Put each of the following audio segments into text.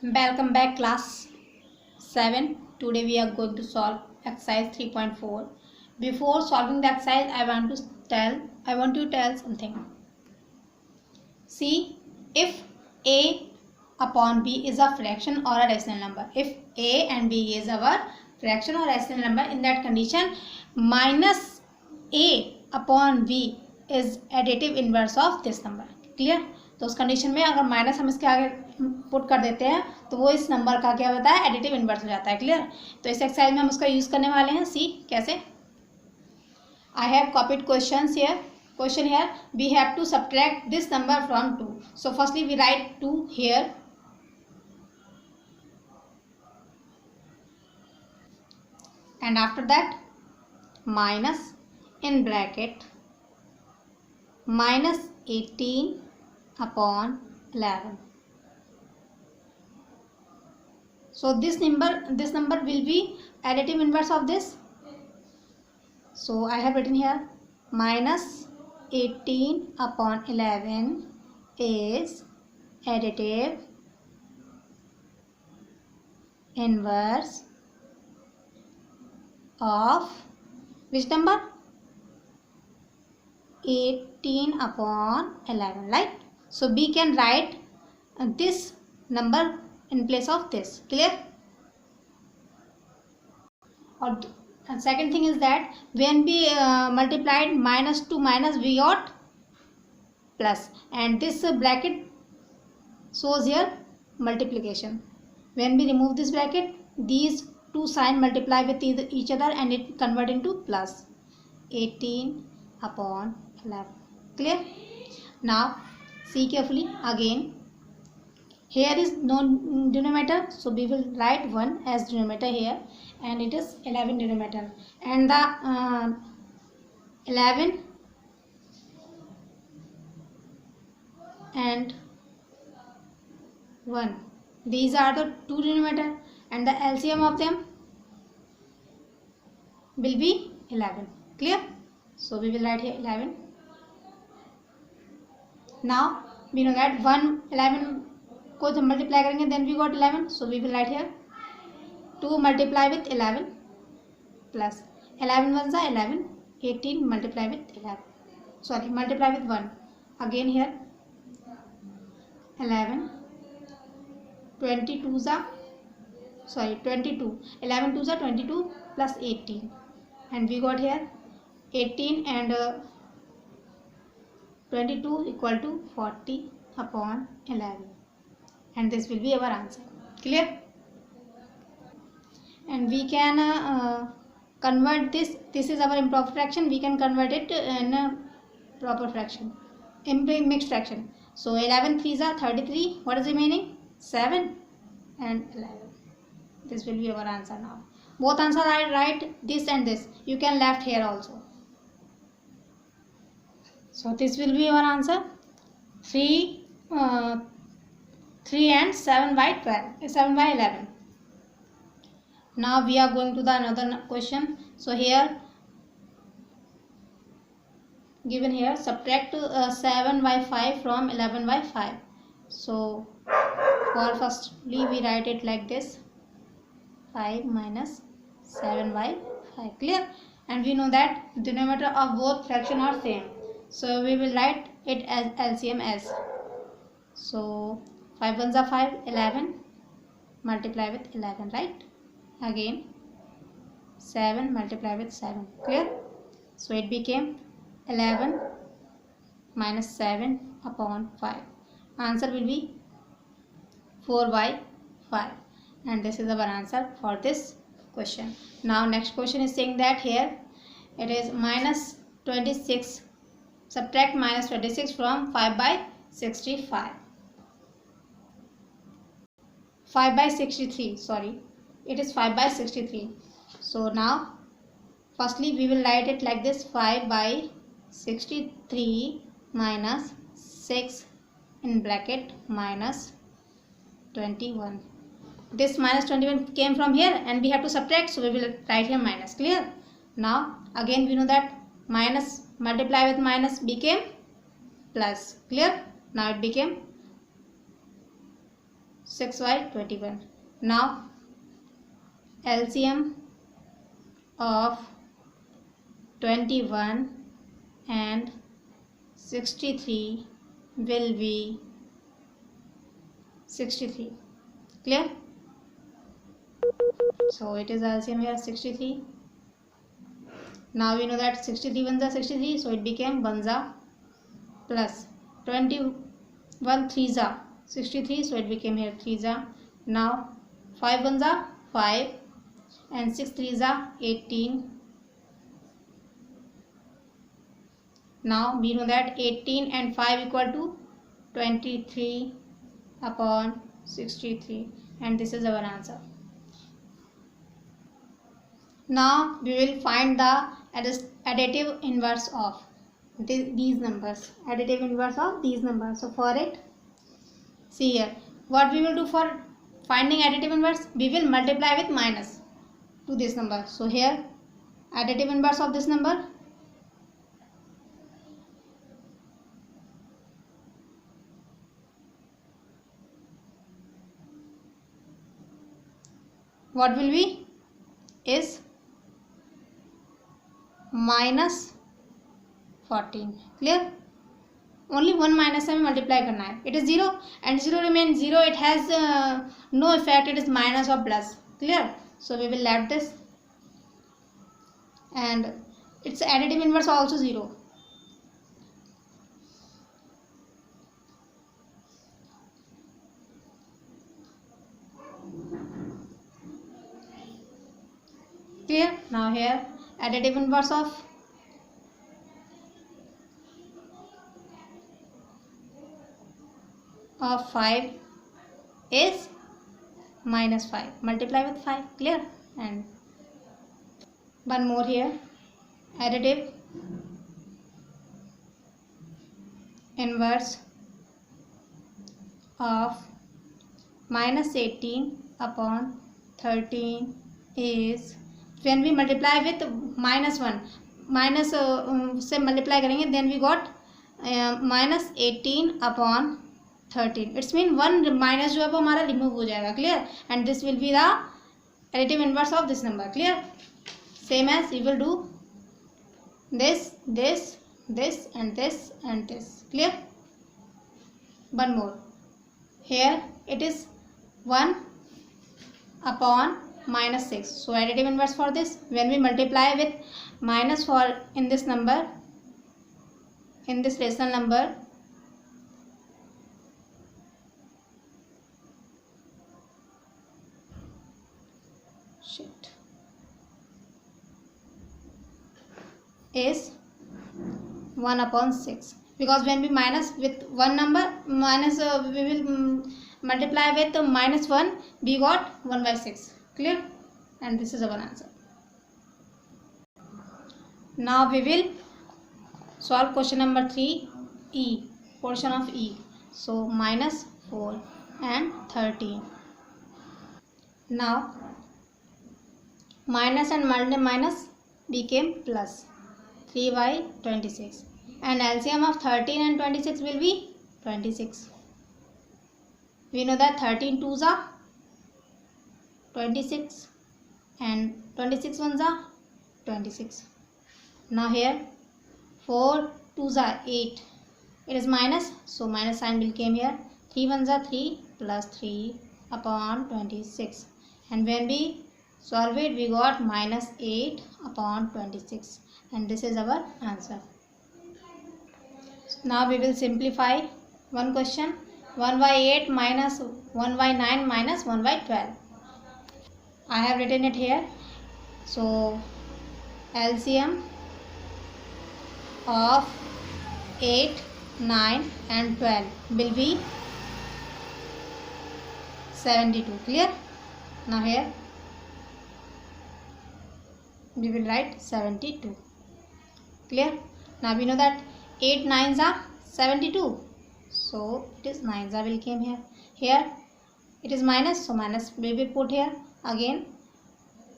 Welcome back class 7. Today we are going to solve exercise 3.4. Before solving the exercise I want to tell something. See, if a upon b is a fraction or a rational number, if a and b is our fraction or rational number, in that condition minus a upon b is additive inverse of this number. Clear? तो उस condition में अगर minus हम इसके आगे put कर देते हैं तो वो इस नंबर का क्या होता है, एडिटिव इन्वर्स हो जाता है. क्लियर? तो इस एक्सरसाइज में हम उसका यूज करने वाले हैं. सी कैसे. I have copied question here. Question here, we have to subtract this number from 2. So firstly we write 2 here, and after that minus in bracket minus 18 upon 11. So this number will be additive inverse of this. So I have written here minus 18 upon 11 is additive inverse of which number? 18 upon 11, right? So B can write this number in place of this. Clear? And second thing is that when we multiplied minus to minus, we got plus, and this bracket shows here multiplication. When we remove this bracket, these two signs multiply with each other and it convert into plus. 18 upon 11. Clear? Now see carefully again. Here is no denominator, so we will write 1 as denominator here, and it is 11 denominator, and the 11 and 1, these are the two denominator, and the LCM of them will be 11. Clear? So we will write here 11. Now we know that 11 को जब multiply करेंगे then we got 11, so we will write here 2 multiply with 11 plus 11 ones are 11, 18 multiply with 11, sorry, multiply with 1, again here 11, 22 are, sorry, 22, 11 2s are 22 plus 18, and we got here 18 and 22 equal to 40 upon 11, and this will be our answer. Clear? And we can convert this is our improper fraction, we can convert it in a proper fraction, in mixed fraction. So 11 3s are 33, what is remaining? 7 and 11. This will be our answer. Now both answers I write this and this, you can left here also. So this will be our answer. 3 and 7 by 12, 7 by 11. Now we are going to the another question. So here given here, subtract 7 by 5 from 11 by 5. So for firstly we write it like this, 5 minus 7 by 5. Clear? And we know that denominator of both fraction are same, so we will write it as LCM as. So 5 ones are 5, 11 multiply with 11, right? Again 7 multiply with 7. Clear? So it became 11 minus 7 upon 5. Answer will be 4 by 5, and this is our answer for this question. Now next question is saying that here it is minus 26, subtract minus 26 from 5 by 65. 5 by 63, sorry, it is 5 by 63. So now firstly we will write it like this, 5 by 63 minus 6 in bracket minus 21. This minus 21 came from here and we have to subtract, so we will write here minus. Clear? Now again we know that minus multiply with minus became plus. Clear? Now it became 6y 21. Now LCM of 21 and 63 will be 63. Clear? So it is LCM here 63. Now we know that 63 ones are 63, so it became 1s are plus 21 3s are 63, so it became here 3s are. Now 5 ones are 5 and 6 3s are 18. Now we know that 18 and 5 equal to 23 upon 63, and this is our answer. Now we will find the additive inverse of these numbers. Additive inverse of these numbers. So for it, see here, what we will do for finding additive inverse, we will multiply with minus to this number. So here, additive inverse of this number, what will be is minus 14. Clear? Only one minus से हमें multiply करना है. It is 0 and 0 remains 0. It has no effect. It is minus or plus. Clear? So we will let this, and its additive inverse also 0. Clear? Now here additive inverse of of 5 is minus 5. Multiply with 5. Clear? And one more here, additive inverse of minus 18 upon 13 is, when we multiply with minus 1, minus से multiply करेंगे, then we got minus 18 upon 13. It's mean one minus जो है वो हमारा remove हो जाएगा. Clear? And this will be the additive inverse of this number. Clear? Same as we will do this, this, this, and this, and this. Clear? One more. Here it is 1 upon minus 6. So additive inverse for this, when we multiply with minus for in this number, in this rational number, is 1 upon 6, because when we minus with one number, minus we will multiply with minus 1, we got 1 by 6. Clear? And this is our answer. Now we will solve question number 3e, portion of e. So minus 4 and 13. Now minus and minus became plus 3 by 26, and LCM of 13 and 26 will be 26. We know that 13 2s are 26 and 26 ones are 26. Now here 4 2s are 8. It is minus, so minus sign will came here. 3 ones are 3 plus 3 upon 26, and when we solve it, we got minus 8 upon 26, and this is our answer. Now we will simplify one question. 1 by 8 minus 1 by 9 minus 1 by 12. I have written it here. So LCM of 8, 9 and 12 will be 72. Clear? Now here we will write 72. Clear? Now we know that 8 9s are 72, so it is 9s are will came here. Here it is minus, so minus we will put here. Again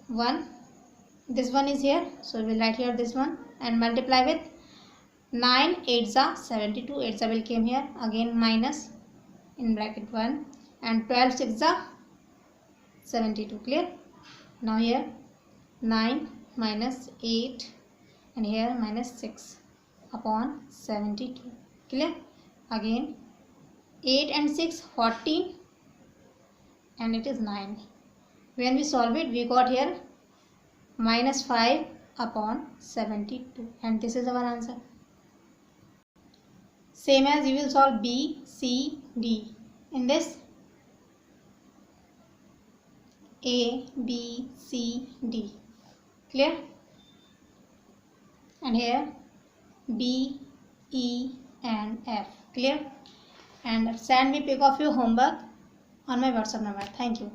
1, this one is here, so we will write here this one, and multiply with 9 8s are 72. 8s are will came here. Again minus in bracket 1, and 12 6 are 72. Clear? Now here 9 minus 8 and here minus 6 upon 72. Clear? Again 8 and 6 14 and it is 9. When we solve it, we got here minus 5 upon 72 and this is our answer. Same as you will solve B, C, D. In this A, B, C, D. Clear? And here B, E and F. Clear? And send me pic of your homework on my WhatsApp number. Thank you.